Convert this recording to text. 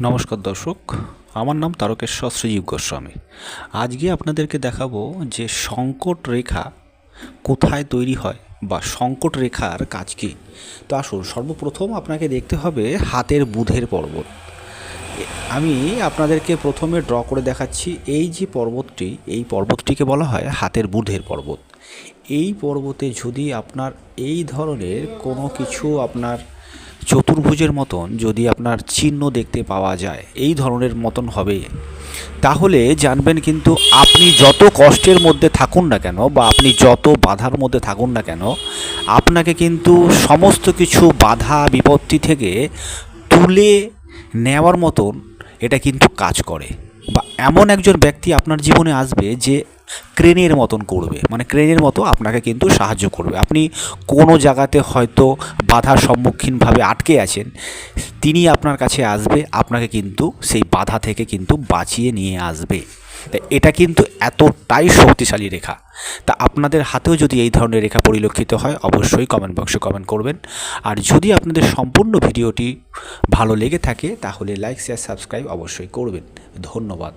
নমস্কার দর্শক, আমার নাম তারকেশ্বর শ্রীজীব গোস্বামী। আজকে আপনাদেরকে দেখাবো যে সংকট রেখা কোথায় তৈরি হয় বা সংকট রেখার কাজ কী। তো আসুন, সর্বপ্রথম আপনাকে দেখতে হবে হাতের বুধের পর্বত। আমি আপনাদেরকে প্রথমে ড্র করে দেখাচ্ছি। এই যে পর্বতটি, এই পর্বতটিকে বলা হয় হাতের বুধের পর্বত। এই পর্বতে যদি আপনার এই ধরনের কোনো কিছু আপনার চতুর্ভুজের মতন যদি আপনার চিহ্ন দেখতে পাওয়া যায়, এই ধরনের মতন হবে, তাহলে জানবেন কিন্তু আপনি যত কষ্টের মধ্যে থাকুন না কেন বা আপনি যত বাধার মধ্যে থাকুন না কেন, আপনাকে কিন্তু সমস্ত কিছু বাধা বিপত্তি থেকে তুলে নেওয়ার মতন এটা কিন্তু কাজ করে। বা এমন একজন ব্যক্তি আপনার জীবনে আসবে যে ক্রেনের মতন করবে, মানে ক্রেনের মতো আপনাকে কিন্তু সাহায্য করবে। আপনি কোনো জায়গাতে হয়তো বাধার সম্মুখীনভাবে আটকে আছেন, তিনি আপনার কাছে আসবে, আপনাকে কিন্তু সেই বাধা থেকে কিন্তু বাঁচিয়ে নিয়ে আসবে। তা এটা কিন্তু এতটাই শক্তিশালী রেখা। তা আপনাদের হাতেও যদি এই ধরনের রেখা পরিলক্ষিত হয়, অবশ্যই কমেন্ট বক্সে কমেন্ট করবেন। আর যদি আপনাদের সম্পূর্ণ ভিডিওটি ভালো লেগে থাকে, তাহলে লাইক, শেয়ার, সাবস্ক্রাইব অবশ্যই করবেন। ধন্যবাদ।